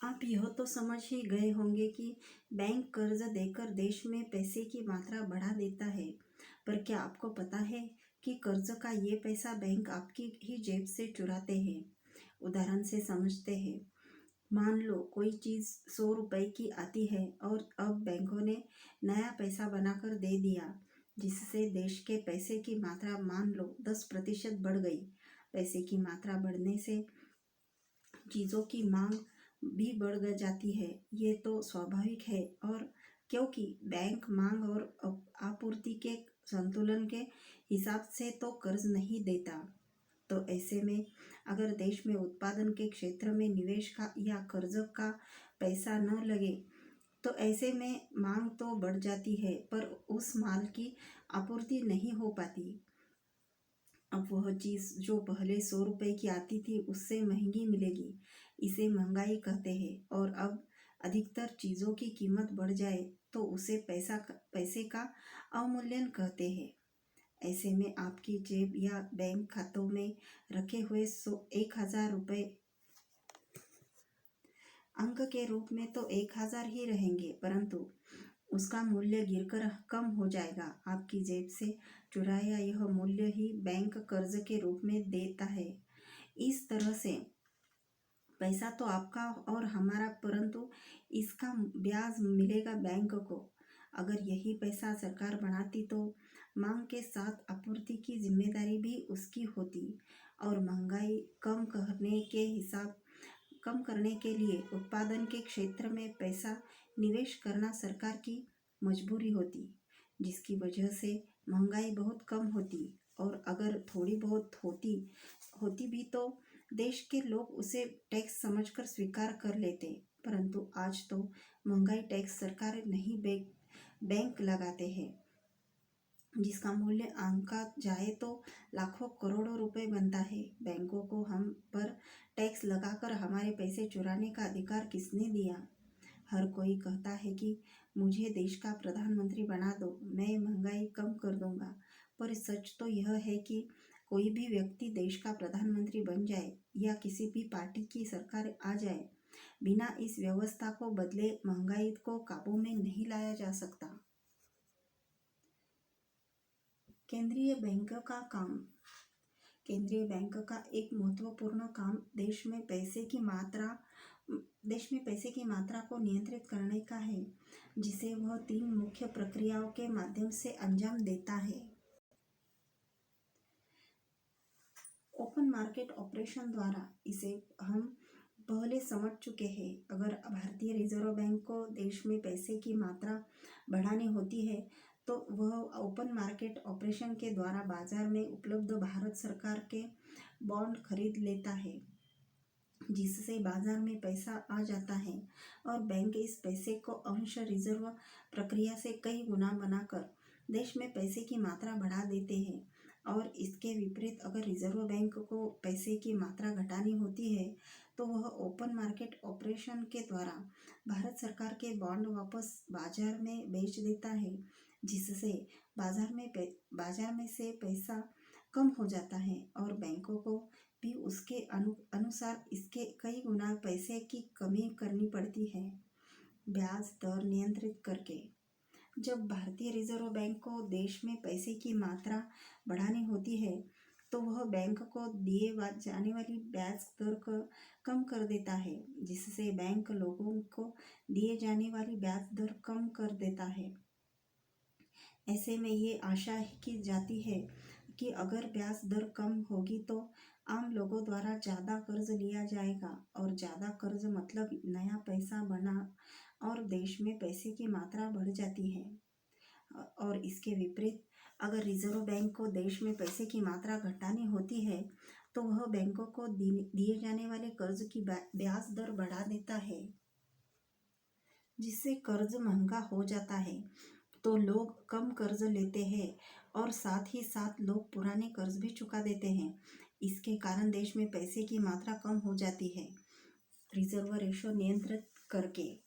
आप यह तो समझ ही गए होंगे कि बैंक कर्ज देकर देश में पैसे की मात्रा बढ़ा देता है। पर क्या आपको पता है कि कर्ज का ये पैसा बैंक आपकी ही जेब से चुराते हैं। उदाहरण से समझते हैं। मान लो कोई चीज़ 100 रुपए की आती है और अब बैंकों ने नया पैसा बनाकर दे दिया, जिससे देश के पैसे की मात्रा मान लो 10% बढ़ गई। पैसे की मात्रा बढ़ने से चीज़ों की मांग भी बढ़ जाती है। ये तो स्वाभाविक है। और क्योंकि बैंक मांग और आपूर्ति के संतुलन के हिसाब से तो कर्ज नहीं देता। तो ऐसे में अगर देश में उत्पादन के क्षेत्र में निवेश का या कर्ज का पैसा न लगे तो ऐसे में मांग तो बढ़ जाती है, पर उस माल की आपूर्ति नहीं हो पाती। अब वह चीज़ जो पहले 100 रुपए की आती थी उससे महंगी मिलेगी। इसे महंगाई कहते हैं। और अब अधिकतर चीज़ों की कीमत बढ़ जाए तो उसे पैसे का अवमूल्यन कहते हैं। ऐसे में आपकी जेब या बैंक खातों में रखे हुए 1,000 रुपये अंक के रूप में तो 1,000 ही रहेंगे, परंतु उसका मूल्य गिरकर कम हो जाएगा। आपकी जेब से चुराया यह मूल्य ही बैंक कर्ज के रूप में देता है। इस तरह से पैसा तो आपका और हमारा, परंतु इसका ब्याज मिलेगा बैंक को। अगर यही पैसा सरकार बनाती तो मांग के साथ आपूर्ति की जिम्मेदारी भी उसकी होती और महंगाई कम करने के लिए उत्पादन के क्षेत्र में पैसा निवेश करना सरकार की मजबूरी होती, जिसकी वजह से महंगाई बहुत कम होती। और अगर थोड़ी बहुत होती भी तो देश के लोग उसे टैक्स समझकर स्वीकार कर लेते। परंतु आज तो महंगाई टैक्स सरकार नहीं बैंक लगाते हैं, जिसका मूल्य आंका जाए तो लाखों करोड़ों रुपए बनता है। बैंकों को हम पर टैक्स लगाकर हमारे पैसे चुराने का अधिकार किसने दिया? हर कोई कहता है कि मुझे देश का प्रधानमंत्री बना दो, मैं महंगाई कम कर दूंगा। पर सच तो यह है कि कोई भी व्यक्ति देश का प्रधानमंत्री बन जाए या किसी भी पार्टी की सरकार आ जाए, बिना इस व्यवस्था को बदले महंगाई को काबू में नहीं लाया जा सकता। केंद्रीय बैंक का काम। केंद्रीय बैंक का एक महत्वपूर्ण काम देश में पैसे की मात्रा को नियंत्रित करने का है, जिसे वह 3 मुख्य प्रक्रियाओं के माध्यम से अंजाम देता है। ओपन मार्केट ऑपरेशन द्वारा, इसे हम पहले समझ चुके हैं। अगर भारतीय रिजर्व बैंक को देश में पैसे की मात्रा बढ़ानी होती है तो वह ओपन मार्केट ऑपरेशन के द्वारा बाजार में उपलब्ध भारत सरकार के बॉन्ड खरीद लेता है, जिससे बाजार में पैसा आ जाता है और बैंक इस पैसे को अंश रिजर्व प्रक्रिया से कई गुना बनाकर देश में पैसे की मात्रा बढ़ा देते हैं। और इसके विपरीत अगर रिजर्व बैंक को पैसे की मात्रा घटानी होती है तो वह ओपन मार्केट ऑपरेशन के द्वारा भारत सरकार के बॉन्ड वापस बाजार में बेच देता है, जिससे बाजार में से पैसा कम हो जाता है और बैंकों को भी उसके अनुसार इसके कई गुना पैसे की कमी करनी पड़ती है, ब्याज दर नियंत्रित करके। जब भारतीय रिजर्व बैंक को देश में पैसे की मात्रा बढ़ानी होती है तो वह बैंक को दिए जाने वाली ब्याज दर कम कर देता है, जिससे बैंक लोगों को दिए जाने वाली ब्याज दर कम कर देता है। ऐसे में ये आशा की जाती है कि अगर ब्याज दर कम होगी तो आम लोगों द्वारा ज़्यादा कर्ज लिया जाएगा और ज़्यादा कर्ज मतलब नया पैसा बना और देश में पैसे की मात्रा बढ़ जाती है। और इसके विपरीत अगर रिजर्व बैंक को देश में पैसे की मात्रा घटानी होती है तो वह बैंकों को दिए जाने वाले कर्ज की ब्याज दर बढ़ा देता है, जिससे कर्ज महंगा हो जाता है तो लोग कम कर्ज लेते हैं और साथ ही साथ लोग पुराने कर्ज भी चुका देते हैं। इसके कारण देश में पैसे की मात्रा कम हो जाती है। रिजर्व रेशो नियंत्रित करके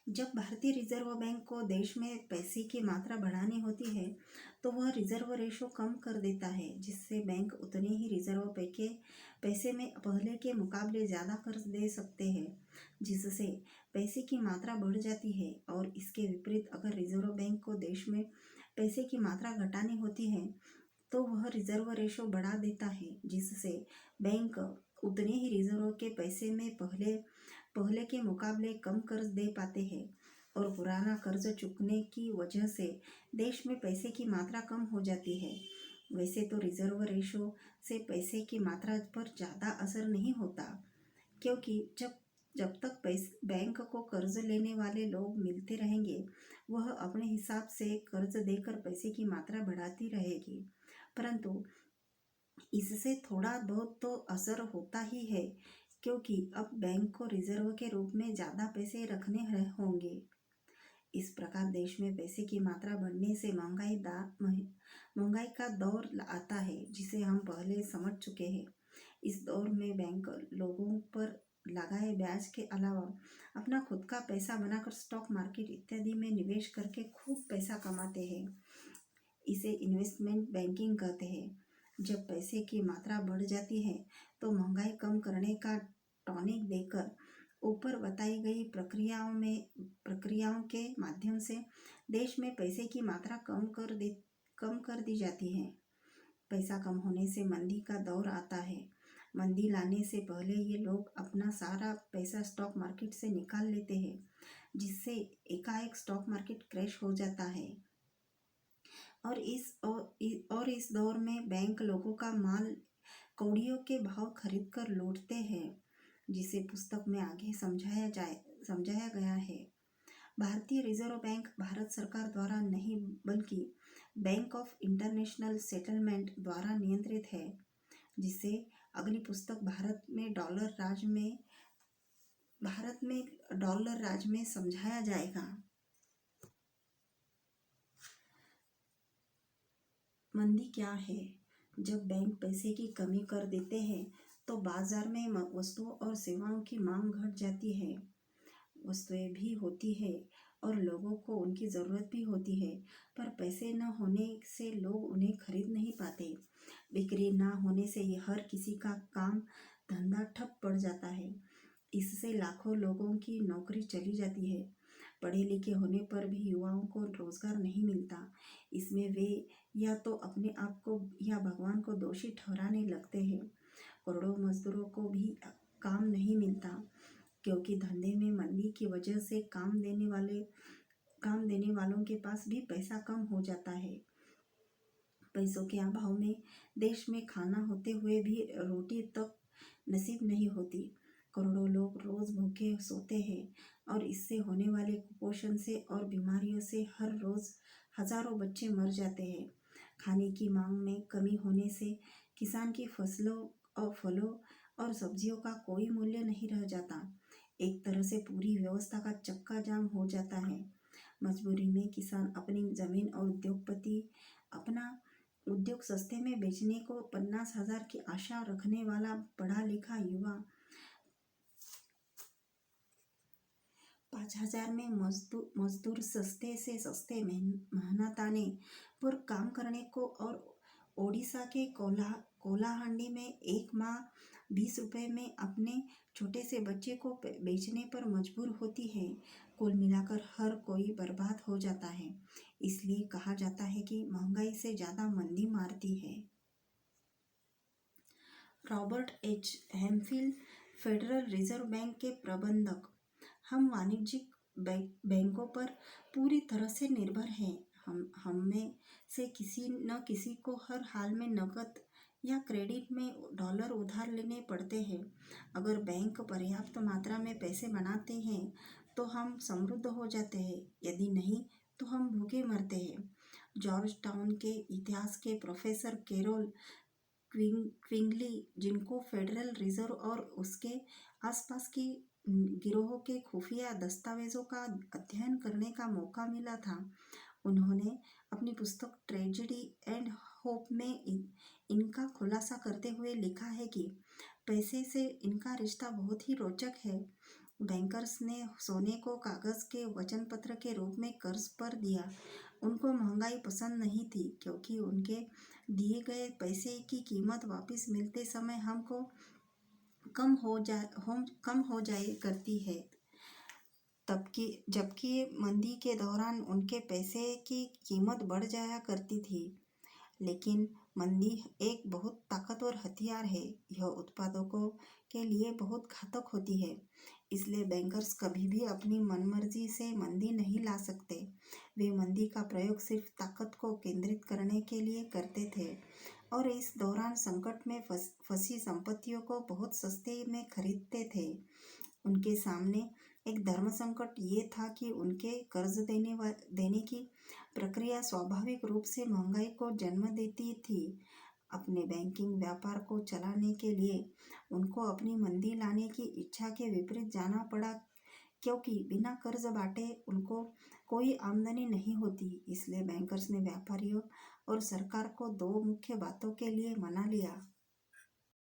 जब भारतीय रिजर्व बैंक को देश में पैसे की मात्रा बढ़ानी होती है तो वह रिजर्व रेशो कम कर देता है, जिससे बैंक उतने ही रिजर्व के पैसे में पहले के मुकाबले ज़्यादा कर्ज दे सकते हैं, जिससे पैसे की मात्रा बढ़ जाती है। और इसके विपरीत अगर रिजर्व बैंक को देश में पैसे की मात्रा घटानी होती है तो वह रिजर्व रेशो बढ़ा देता है, जिससे बैंक उतने ही रिजर्व के पैसे में पहले पहले के मुकाबले कम कर्ज दे पाते हैं। और पुराना कर्ज चुकने की वजह से देश में पैसे की मात्रा कम हो जाती है। वैसे तो रिजर्व रेशो से पैसे की मात्रा पर ज़्यादा असर नहीं होता, क्योंकि जब जब तक पैसे बैंक को कर्ज लेने वाले लोग मिलते रहेंगे, वह अपने हिसाब से कर्ज देकर पैसे की मात्रा बढ़ाती रहेगी। परंतु इससे थोड़ा बहुत तो असर होता ही है, क्योंकि अब बैंक को रिजर्व के रूप में ज़्यादा पैसे रखने होंगे। इस प्रकार देश में पैसे की मात्रा बढ़ने से महंगाई का दौर आता है, जिसे हम पहले समझ चुके हैं। इस दौर में बैंक लोगों पर लगाए ब्याज के अलावा अपना खुद का पैसा बनाकर स्टॉक मार्केट इत्यादि में निवेश करके खूब पैसा कमाते हैं। इसे इन्वेस्टमेंट बैंकिंग कहते हैं। जब पैसे की मात्रा बढ़ जाती है तो महंगाई कम करने का टॉनिक देकर ऊपर बताई गई प्रक्रियाओं के माध्यम से देश में पैसे की मात्रा कम कर दी जाती है। पैसा कम होने से मंदी का दौर आता है। मंदी लाने से पहले ये लोग अपना सारा पैसा स्टॉक मार्केट से निकाल लेते हैं, जिससे एकाएक स्टॉक मार्केट क्रैश हो जाता है। और इस दौर में बैंक लोगों का माल कौड़ियों के भाव खरीद कर लूटते हैं, जिसे पुस्तक में आगे समझाया गया है। भारतीय रिजर्व बैंक भारत सरकार द्वारा नहीं बल्कि बैंक ऑफ इंटरनेशनल सेटलमेंट द्वारा नियंत्रित है, जिसे अगली पुस्तक भारत में डॉलर राज में समझाया जाएगा। मंदी क्या है? जब बैंक पैसे की कमी कर देते हैं तो बाजार में वस्तुओं और सेवाओं की मांग घट जाती है। वस्तुएं भी होती है और लोगों को उनकी ज़रूरत भी होती है, पर पैसे न होने से लोग उन्हें खरीद नहीं पाते। बिक्री न होने से हर किसी का काम धंधा ठप पड़ जाता है। इससे लाखों लोगों की नौकरी चली जाती है। पढ़े लिखे होने पर भी युवाओं को रोजगार नहीं मिलता। इसमें वे या तो अपने आप को या भगवान को दोषी ठहराने लगते हैं। करोड़ों मजदूरों को भी काम नहीं मिलता, क्योंकि धंधे में मंदी की वजह से काम देने वालों के पास भी पैसा कम हो जाता है। पैसों के अभाव में देश में खाना होते हुए भी रोटी तक नसीब नहीं होती। करोड़ों लोग रोज भूखे सोते हैं और इससे होने वाले कुपोषण से और बीमारियों से हर रोज हजारों बच्चे मर जाते हैं। खाने की मांग में कमी होने से किसान की फसलों और फलों और सब्जियों का कोई मूल्य नहीं रह जाता। एक तरह से पूरी व्यवस्था का चक्का जाम हो जाता है। मजबूरी में किसान अपनी जमीन और उद्योगपति अपना उद्योग सस्ते में बेचने को 50,000 की आशा रखने वाला पढ़ा लिखा युवा 5,000 में मजदूर सस्ते से सस्ते मेहनताने पर काम करने को और ओडिशा के कोलाहंडी में एक माँ 20 रुपए में अपने छोटे से बच्चे को बेचने पर मजबूर होती है। कुल मिलाकर हर कोई बर्बाद हो जाता है। इसलिए कहा जाता है कि महंगाई से ज़्यादा मंदी मारती है। Robert H Hemphill, Federal Reserve Bank के प्रबंधक। हम वाणिज्यिक बैंकों पर पूरी तरह से निर्भर हैं। हम में से किसी न किसी को हर हाल में नकद या क्रेडिट में डॉलर उधार लेने पड़ते हैं। अगर बैंक पर्याप्त मात्रा में पैसे बनाते हैं तो हम समृद्ध हो जाते हैं, यदि नहीं तो हम भूखे मरते हैं। जॉर्ज टाउन के इतिहास के प्रोफेसर कैरोल क्विंगली, जिनको फेडरल रिजर्व और उसके आसपास की गिरोहों के खुफिया दस्तावेजों का अध्ययन करने का मौका मिला था, उन्होंने अपनी पुस्तक ट्रेजेडी एंड होप में इनका खुलासा करते हुए लिखा है कि पैसे से इनका रिश्ता बहुत ही रोचक है। बैंकर्स ने सोने को कागज के वचन पत्र के रूप में कर्ज पर दिया। उनको महंगाई पसंद नहीं थी, क्योंकि उनके दिए गए पैसे की कीमत वापस मिलते समय हमको कम हो जाए करती है। जबकि मंदी के दौरान उनके पैसे की कीमत बढ़ जाया करती थी। लेकिन मंदी एक बहुत ताकतवर हथियार है। यह उत्पादकों के लिए बहुत घातक होती है। इसलिए बैंकर्स कभी भी अपनी मनमर्जी से मंदी नहीं ला सकते। वे मंदी का प्रयोग सिर्फ ताकत को केंद्रित करने के लिए करते थे और इस दौरान संकट में फंसी संपत्तियों को बहुत सस्ते में खरीदते थे। उनके सामने एक धर्म संकट ये था कि उनके कर्ज देने की प्रक्रिया स्वाभाविक रूप से महंगाई को जन्म देती थी। अपने बैंकिंग व्यापार को चलाने के लिए उनको अपनी मंदी लाने की इच्छा के विपरीत जाना पड़ा, क्योंकि बिना कर्ज बांटे उनको कोई आमदनी नहीं होती। इसलिए बैंकर्स ने व्यापारियों और सरकार को दो मुख्य बातों के लिए मना लिया।